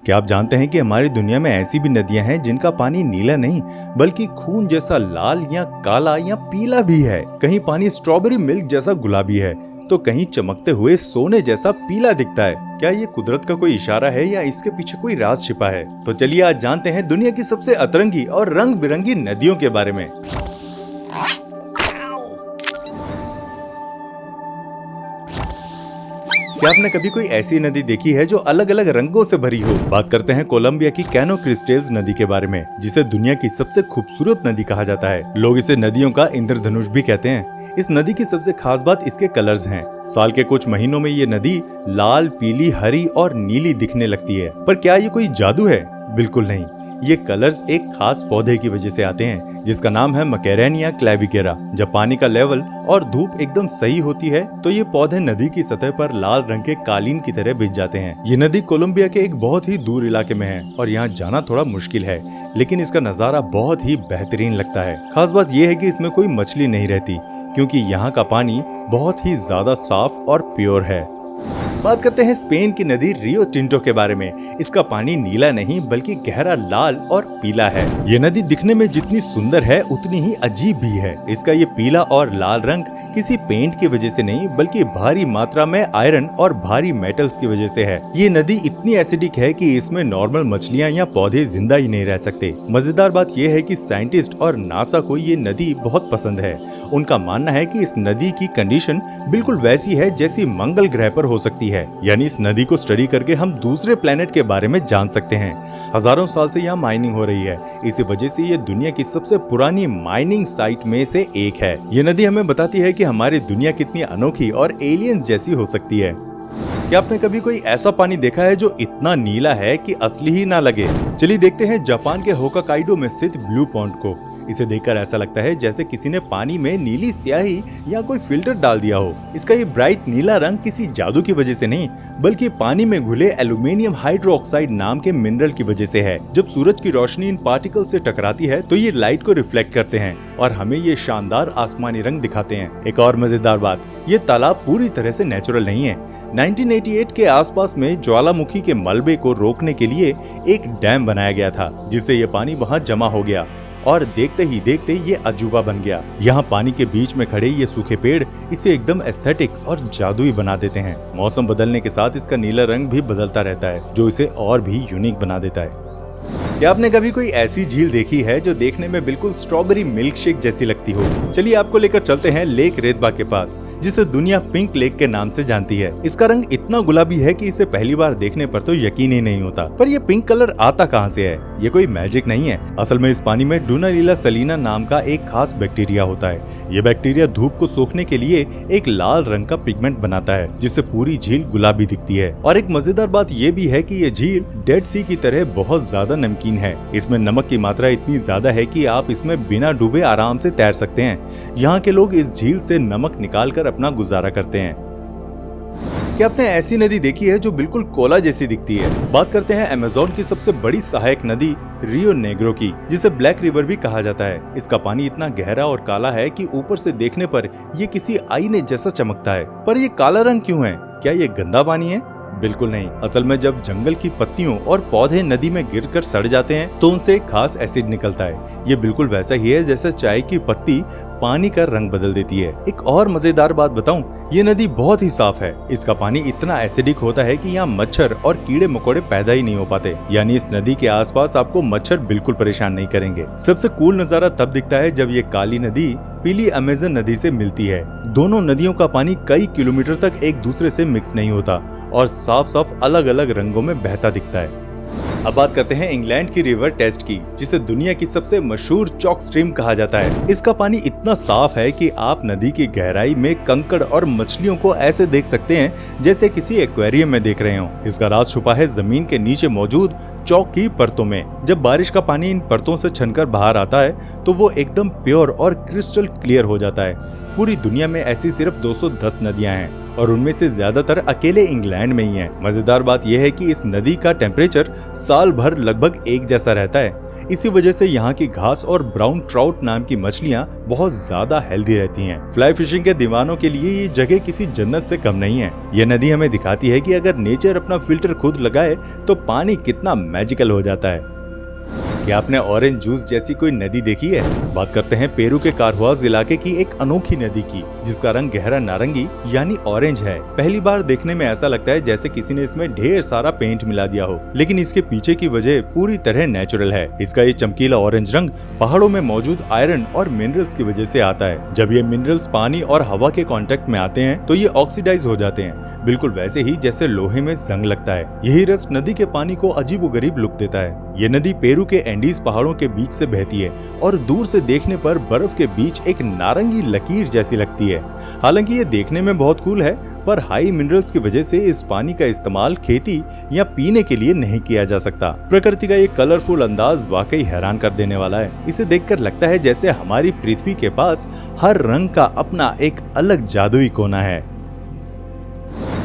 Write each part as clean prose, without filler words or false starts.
क्या आप जानते हैं कि हमारी दुनिया में ऐसी भी नदियां हैं जिनका पानी नीला नहीं बल्कि खून जैसा लाल या काला या पीला भी है। कहीं पानी स्ट्रॉबेरी मिल्क जैसा गुलाबी है तो कहीं चमकते हुए सोने जैसा पीला दिखता है। क्या ये कुदरत का कोई इशारा है या इसके पीछे कोई राज छिपा है? तो चलिए आज जानते हैं दुनिया की सबसे अतरंगी और रंग बिरंगी नदियों के बारे में। क्या आपने कभी कोई ऐसी नदी देखी है जो अलग अलग रंगों से भरी हो? बात करते हैं कोलंबिया की कैनो क्रिस्टल्स नदी के बारे में, जिसे दुनिया की सबसे खूबसूरत नदी कहा जाता है। लोग इसे नदियों का इंद्रधनुष भी कहते हैं। इस नदी की सबसे खास बात इसके कलर्स हैं। साल के कुछ महीनों में ये नदी लाल, पीली, हरी और नीली दिखने लगती है। पर क्या ये कोई जादू है? बिल्कुल नहीं। ये कलर्स एक खास पौधे की वजह से आते हैं जिसका नाम है मकैरेनिया क्लेविकेरा। जब पानी का लेवल और धूप एकदम सही होती है तो ये पौधे नदी की सतह पर लाल रंग के कालीन की तरह बिछ जाते हैं। ये नदी कोलंबिया के एक बहुत ही दूर इलाके में है और यहाँ जाना थोड़ा मुश्किल है, लेकिन इसका नजारा बहुत ही बेहतरीन लगता है। खास बात यह है कि इसमें कोई मछली नहीं रहती क्योंकि यहाँ का पानी बहुत ही ज्यादा साफ और प्योर है। बात करते हैं स्पेन की नदी रियो टिंटो के बारे में। इसका पानी नीला नहीं बल्कि गहरा लाल और पीला है। ये नदी दिखने में जितनी सुंदर है उतनी ही अजीब भी है। इसका ये पीला और लाल रंग किसी पेंट की वजह से नहीं बल्कि भारी मात्रा में आयरन और भारी मेटल्स की वजह से है। ये नदी इतनी एसिडिक है कि इसमें नॉर्मल मछलियाँ या पौधे जिंदा ही नहीं रह सकते। मजेदार बात यह है कि साइंटिस्ट और नासा को ये नदी बहुत पसंद है। उनका मानना है कि इस नदी की कंडीशन बिल्कुल वैसी है जैसी मंगल ग्रह पर हो सकती है। यानी इस नदी को स्टडी करके हम दूसरे प्लेनेट के बारे में जान सकते हैं। हजारों साल से यहाँ माइनिंग हो रही है, इसी वजह से ये दुनिया की सबसे पुरानी माइनिंग साइट में से एक है। ये नदी हमें बताती है कि हमारी दुनिया कितनी अनोखी और एलियन जैसी हो सकती है। क्या आपने कभी कोई ऐसा पानी देखा है जो इतना नीला है कि असली ही ना लगे? चलिए देखते हैं जापान के होकाकाइडो में स्थित ब्लू पॉन्ड को। इसे देखकर ऐसा लगता है जैसे किसी ने पानी में नीली स्याही या कोई फिल्टर डाल दिया हो। इसका ये ब्राइट नीला रंग किसी जादू की वजह से नहीं बल्कि पानी में घुले एल्यूमिनियम हाइड्रोक्साइड नाम के मिनरल की वजह से है। जब सूरज की रोशनी इन पार्टिकल से टकराती है तो ये लाइट को रिफ्लेक्ट करते हैं और हमें ये शानदार आसमानी रंग दिखाते हैं। एक और मजेदार बात, ये तालाब पूरी तरह से नेचुरल नहीं है। 1988 के आसपास में ज्वालामुखी के मलबे को रोकने के लिए एक डैम बनाया गया था, जिससे ये पानी वहाँ जमा हो गया और देखते ही देखते ये अजूबा बन गया। यहाँ पानी के बीच में खड़े ये सूखे पेड़ इसे एकदम एस्थेटिक और जादुई बना देते हैं। मौसम बदलने के साथ इसका नीला रंग भी बदलता रहता है जो इसे और भी यूनिक बना देता है। क्या आपने कभी कोई ऐसी झील देखी है जो देखने में बिल्कुल स्ट्रॉबेरी मिल्क शेक जैसी लगती हो? चलिए आपको लेकर चलते हैं लेक रेतबा के पास, जिसे दुनिया पिंक लेक के नाम से जानती है। इसका रंग इतना गुलाबी है कि इसे पहली बार देखने पर तो यकीन ही नहीं होता। पर ये पिंक कलर आता कहाँ से है? ये कोई मैजिक नहीं है। असल में इस पानी में डूनालीला सलीना नाम का एक खास बैक्टीरिया होता है। ये बैक्टीरिया धूप को सोखने के लिए एक लाल रंग का पिगमेंट बनाता है जिससे पूरी झील गुलाबी दिखती है। और एक मजेदार बात ये भी है कि ये झील डेड सी की तरह बहुत ज्यादा नमकीन है। इसमें नमक की मात्रा इतनी ज्यादा है कि आप इसमें बिना डूबे आराम से तैर सकते हैं। यहाँ के लोग इस झील से नमक निकालकर अपना गुजारा करते हैं। क्या आपने ऐसी नदी देखी है जो बिल्कुल कोला जैसी दिखती है? बात करते हैं अमेज़न की सबसे बड़ी सहायक नदी रियो नेग्रो की, जिसे ब्लैक रिवर भी कहा जाता है। इसका पानी इतना गहरा और काला है कि ऊपर से देखने पर ये किसी आईने जैसा चमकता है। पर ये काला रंग क्यों है? क्या ये गंदा पानी है? बिल्कुल नहीं। असल में जब जंगल की पत्तियों और पौधे नदी में गिरकर सड़ जाते हैं तो उनसे एक खास एसिड निकलता है। ये बिल्कुल वैसा ही है जैसे चाय की पत्ती पानी का रंग बदल देती है। एक और मजेदार बात बताऊं, ये नदी बहुत ही साफ है। इसका पानी इतना एसिडिक होता है कि यहाँ मच्छर और कीड़े मकोड़े पैदा ही नहीं हो पाते। यानी इस नदी के आसपास आपको मच्छर बिल्कुल परेशान नहीं करेंगे। सबसे कूल नजारा तब दिखता है जब ये काली नदी पीली अमेज़न नदी से मिलती है। दोनों नदियों का पानी कई किलोमीटर तक एक दूसरे से मिक्स नहीं होता और साफ साफ अलग अलग रंगों में बहता दिखता है। अब बात करते हैं इंग्लैंड की रिवर टेस्ट की, जिसे दुनिया की सबसे मशहूर चॉक स्ट्रीम कहा जाता है। इसका पानी इतना साफ है कि आप नदी की गहराई में कंकड़ और मछलियों को ऐसे देख सकते हैं जैसे किसी एक्वेरियम में देख रहे हो। इसका राज छुपा है जमीन के नीचे मौजूद चॉक की परतों में। जब बारिश का पानी इन परतों से छनकर बाहर आता है तो वो एकदम प्योर और क्रिस्टल क्लियर हो जाता है। पूरी दुनिया में ऐसी सिर्फ 210 नदियां हैं और उनमें से ज्यादातर अकेले इंग्लैंड में ही हैं। मजेदार बात यह है कि इस नदी का टेम्परेचर साल भर लगभग एक जैसा रहता है। इसी वजह से यहाँ की घास और ब्राउन ट्राउट नाम की मछलियाँ बहुत ज्यादा हेल्दी रहती हैं। फ्लाई फिशिंग के दीवानों के लिए ये जगह किसी जन्नत से कम नहीं है। ये नदी हमें दिखाती है कि अगर नेचर अपना फिल्टर खुद लगाए तो पानी कितना मैजिकल हो जाता है। क्या आपने ऑरेंज जूस जैसी कोई नदी देखी है? बात करते हैं पेरू के कारहुआज इलाके की एक अनोखी नदी की, जिसका रंग गहरा नारंगी यानी ऑरेंज है। पहली बार देखने में ऐसा लगता है जैसे किसी ने इसमें ढेर सारा पेंट मिला दिया हो, लेकिन इसके पीछे की वजह पूरी तरह नेचुरल है। इसका ये चमकीला ऑरेंज रंग पहाड़ों में मौजूद आयरन और मिनरल्स की वजह से आता है। जब ये मिनरल्स पानी और हवा के कांटेक्ट में आते हैं तो ये ऑक्सीडाइज हो जाते हैं, बिल्कुल वैसे ही जैसे लोहे में जंग लगता है। यही रस नदी के पानी को अजीबोगरीब लुक देता है। ये नदी पेरू के एंडीज पहाड़ों के बीच से बहती है और दूर से देखने पर बर्फ के बीच एक नारंगी लकीर जैसी लगती है। हालांकि ये देखने में बहुत कूल है, पर हाई मिनरल्स की वजह से इस पानी का इस्तेमाल खेती या पीने के लिए नहीं किया जा सकता। प्रकृति का ये कलरफुल अंदाज वाकई हैरान कर देने वाला है। इसे देखकर लगता है जैसे हमारी पृथ्वी के पास हर रंग का अपना एक अलग जादुई कोना है।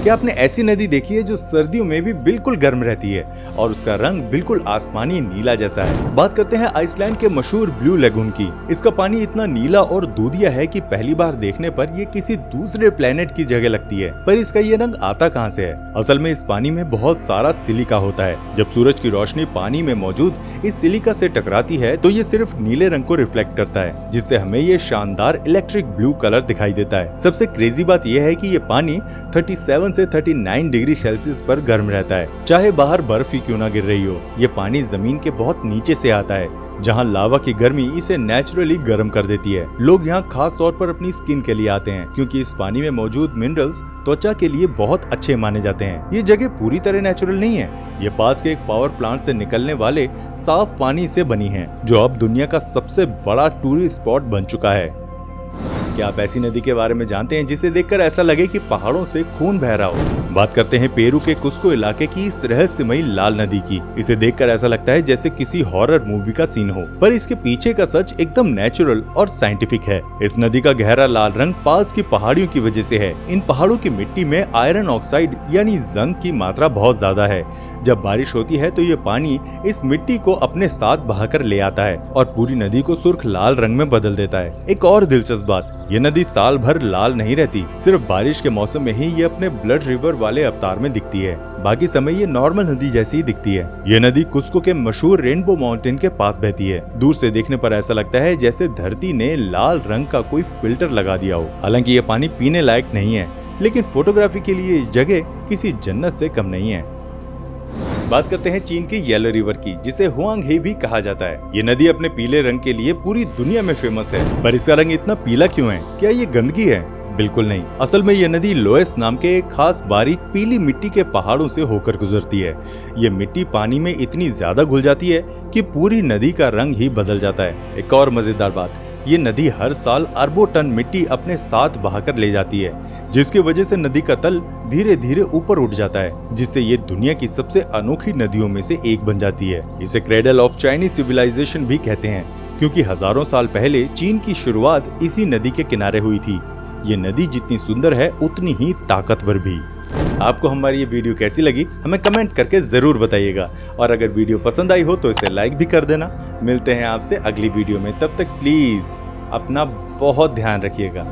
क्या आपने ऐसी नदी देखी है जो सर्दियों में भी बिल्कुल गर्म रहती है और उसका रंग बिल्कुल आसमानी नीला जैसा है? बात करते हैं आइसलैंड के मशहूर ब्लू लेगून की। इसका पानी इतना नीला और दूधिया है कि पहली बार देखने पर ये किसी दूसरे प्लेनेट की जगह लगती है। पर इसका ये रंग आता कहाँ से है? असल में इस पानी में बहुत सारा सिलिका होता है। जब सूरज की रोशनी पानी में मौजूद इस सिलिका से टकराती है तो ये सिर्फ नीले रंग को रिफ्लेक्ट करता है, जिससे हमें ये शानदार इलेक्ट्रिक ब्लू कलर दिखाई देता है। सबसे क्रेजी बात यह है कि ये पानी 37 से 39 डिग्री सेल्सियस पर गर्म रहता है, चाहे बाहर बर्फ ही क्यों ना गिर रही हो। ये पानी जमीन के बहुत नीचे से आता है, जहाँ लावा की गर्मी इसे नेचुरली गर्म कर देती है। लोग यहाँ खास तौर पर अपनी स्किन के लिए आते हैं, क्योंकि इस पानी में मौजूद मिनरल्स त्वचा के लिए बहुत अच्छे माने जाते हैं। ये जगह पूरी तरह नेचुरल नहीं है, ये पास के एक पावर प्लांट से निकलने वाले साफ पानी से बनी है, जो अब दुनिया का सबसे बड़ा टूरिस्ट स्पॉट बन चुका है। क्या आप ऐसी नदी के बारे में जानते हैं जिसे देखकर ऐसा लगे कि पहाड़ों से खून बह रहा हो? बात करते हैं पेरू के कुस्को इलाके की इस रहस्यमयी लाल नदी की। इसे देखकर ऐसा लगता है जैसे किसी हॉरर मूवी का सीन हो, पर इसके पीछे का सच एकदम नेचुरल और साइंटिफिक है। इस नदी का गहरा लाल रंग पास की पहाड़ियों की वजह से है। इन पहाड़ों की मिट्टी में आयरन ऑक्साइड यानी जंग की मात्रा बहुत ज्यादा है। जब बारिश होती है तो ये पानी इस मिट्टी को अपने साथ बहाकर ले आता है और पूरी नदी को सुर्ख लाल रंग में बदल देता है। एक और दिलचस्प बात, ये नदी साल भर लाल नहीं रहती, सिर्फ बारिश के मौसम में ही ये अपने ब्लड रिवर वाले अवतार में दिखती है। बाकी समय ये नॉर्मल नदी जैसी ही दिखती है। ये नदी कुस्को के मशहूर रेनबो माउंटेन के पास बहती है। दूर से देखने पर ऐसा लगता है जैसे धरती ने लाल रंग का कोई फिल्टर लगा दिया हो। हालांकि ये पानी पीने लायक नहीं है, लेकिन फोटोग्राफी के लिए ये जगह किसी जन्नत से कम नहीं है। बात करते हैं चीन की येलो रिवर की, जिसे हुआंग हे भी कहा जाता है। ये नदी अपने पीले रंग के लिए पूरी दुनिया में फेमस है, पर इसका रंग इतना पीला क्यों है? क्या ये गंदगी है? बिल्कुल नहीं। असल में यह नदी लोएस नाम के एक खास बारीक पीली मिट्टी के पहाड़ों से होकर गुजरती है। ये मिट्टी पानी में इतनी ज्यादा घुल जाती है कि पूरी नदी का रंग ही बदल जाता है। एक और मजेदार बात, ये नदी हर साल अरबों टन मिट्टी अपने साथ बहाकर ले जाती है, जिसकी वजह से नदी का तल धीरे धीरे ऊपर उठ जाता है, जिससे ये दुनिया की सबसे अनोखी नदियों में से एक बन जाती है। इसे क्रेडल ऑफ चाइनीज सिविलाइजेशन भी कहते हैं, क्योंकि हजारों साल पहले चीन की शुरुआत इसी नदी के किनारे हुई थी। ये नदी जितनी सुंदर है उतनी ही ताकतवर भी। आपको हमारी ये वीडियो कैसी लगी हमें कमेंट करके जरूर बताइएगा, और अगर वीडियो पसंद आई हो तो इसे लाइक भी कर देना। मिलते हैं आपसे अगली वीडियो में, तब तक प्लीज अपना बहुत ध्यान रखिएगा।